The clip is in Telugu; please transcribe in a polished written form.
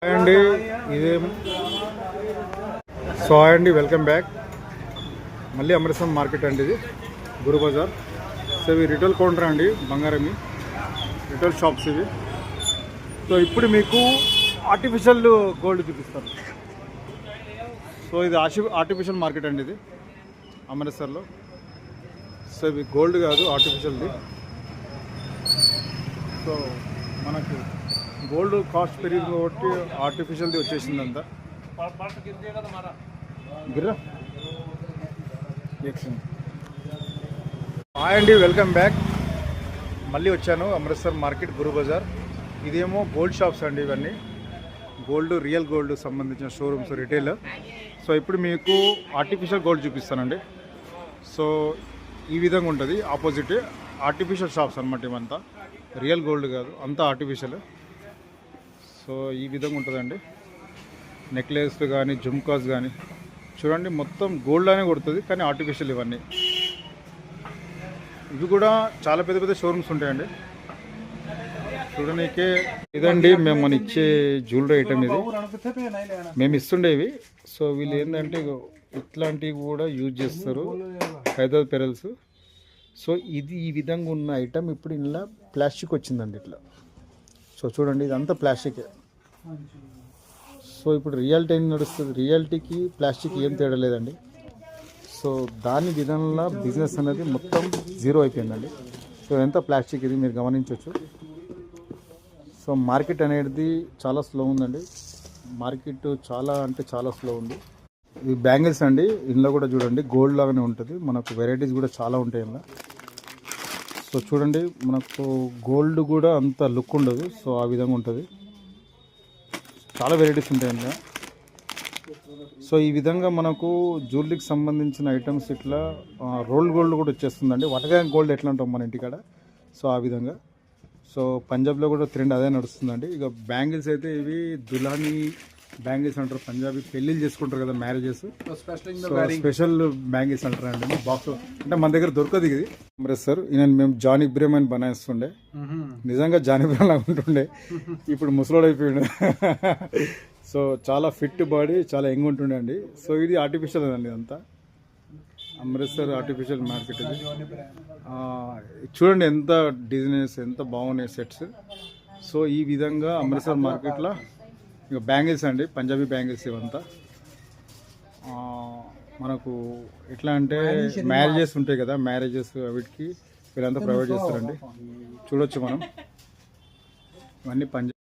హాయ్ అండి, హాయ్ అండి, వెల్కమ్ బ్యాక్. మళ్ళీ అమృత్సర్ మార్కెట్ అండి, ఇది గురు బజార్. సో ఇవి రిటైల్ కౌంటర్ అండి, బంగారమి రిటైల్ షాప్స్ ఇవి. సో ఇప్పుడు మీకు ఆర్టిఫిషియల్ గోల్డ్ చూపిస్తాను. సో ఇది ఆర్టిఫిషియల్ మార్కెట్ అండి, ఇది అమృత్సర్లో. సో ఇవి గోల్డ్ కాదు, ఆర్టిఫిషియల్ది. సో మనకు గోల్డ్ కాస్ట్ పెరిగింది కాబట్టి ఆర్టిఫిషియల్ది వచ్చేసింది అంతా. గిర్రా హాయ్ అండి, వెల్కమ్ బ్యాక్. మళ్ళీ వచ్చాను అమృత్సర్ మార్కెట్ గురు బజార్. ఇదేమో గోల్డ్ షాప్స్ అండి, ఇవన్నీ గోల్డ్, రియల్ గోల్డ్ సంబంధించిన షోరూమ్స్, రిటైల్. సో ఇప్పుడు మీకు ఆర్టిఫిషియల్ గోల్డ్ చూపిస్తానండి. సో ఈ విధంగా ఉంటుంది, ఆపోజిట్ ఆర్టిఫిషియల్ షాప్స్ అనమాట. ఇవంతా రియల్ గోల్డ్ కాదు, అంతా ఆర్టిఫిషియల్. సో ఈ విధంగా ఉంటుందండి. నెక్లెస్లు కానీ, జుమ్కాస్ కానీ చూడండి, మొత్తం గోల్డ్ అనే కొడుతుంది, కానీ ఆర్టిఫిషియల్ ఇవన్నీ. ఇవి కూడా చాలా పెద్ద పెద్ద షోరూమ్స్ ఉంటాయండి. చూడనీకే ఇదండి మేము మన ఇచ్చే జ్యువెలరీ ఐటమ్ ఇది, మేము ఇస్తుండేవి. సో వీళ్ళు ఏంటంటే ఇట్లాంటివి కూడా యూజ్ చేస్తారు, హైదరాబాద్ పెరల్స్. సో ఇది ఈ విధంగా ఉన్న ఐటమ్ ఇప్పుడు ఇలా ప్లాస్టిక్ వచ్చిందండి ఇట్లా. సో చూడండి, ఇదంతా ప్లాస్టికే. సో ఇప్పుడు రియాలిటీ ఏం నడుస్తుంది, రియాలిటీకి ప్లాస్టిక్ ఏం తేడా లేదండి. సో దాని విధంగా బిజినెస్ అనేది మొత్తం జీరో అయిపోయిందండి. సో ఎంత ప్లాస్టిక్ ఇది మీరు గమనించవచ్చు. సో మార్కెట్ అనేది చాలా స్లో ఉందండి, మార్కెట్ చాలా అంటే చాలా స్లో ఉంది. ఇది బ్యాంగిల్స్ అండి, ఇందులో కూడా చూడండి గోల్డ్ లాగానే ఉంటుంది, మనకు వెరైటీస్ కూడా చాలా ఉంటాయి ఇందులో. సో చూడండి, మనకు గోల్డ్ కూడా అంత లుక్ ఉండదు, సో ఆ విధంగా ఉంటుంది, చాలా వెరైటీస్ ఉంటాయి ఇందులో. సో ఈ విధంగా మనకు జ్యువెలరీకి సంబంధించిన ఐటమ్స్ ఇట్లా రోల్డ్ గోల్డ్ కూడా వచ్చేస్తుందండి. వటగా గోల్డ్ ఎట్లా ఉంటాం మన ఇంటికాడ, సో ఆ విధంగా. సో పంజాబ్లో కూడా ట్రెండ్ అదే నడుస్తుందండి. ఇక బ్యాంగిల్స్ అయితే ఇవి దులానీ బ్యాంగిల్స్ అంటారు, పంజాబీ పెళ్ళిళ్ళు చేసుకుంటారు కదా, మ్యారేజెస్, స్పెషల్ బ్యాంగిల్స్ అంటారు అండి. బాక్స్ అంటే మన దగ్గర దొరకదు ఇది. అమృత్సర్ ఈయన మేము జాన్ ఇబ్రహీం అని బనాయిస్తుండే, నిజంగా జాన్ ఇబ్రహీం లాగా ఉంటుండే, ఇప్పుడు ముసలోడు అయిపోయాడు. సో చాలా ఫిట్ బాడీ, చాలా యంగ్ ఉంటుండే అండి. సో ఇది ఆర్టిఫిషియల్ అండి, ఇదంతా అమృత్సర్ ఆర్టిఫిషియల్ మార్కెట్ ఇది. చూడండి ఎంత డిజైన్స్, ఎంత బాగున్నాయి సెట్స్. సో ఈ విధంగా అమృత్సర్ మార్కెట్లో ఇక బ్యాంగిల్స్ అండి, పంజాబీ బ్యాంగిల్స్ ఇవంతా. మనకు ఎట్లా అంటే మ్యారేజెస్ ఉంటాయి కదా, మ్యారేజెస్ వీటికి వీళ్ళంతా ప్రొవైడ్ చేస్తారండి. చూడొచ్చు మనం, ఇవన్నీ పంజాబీ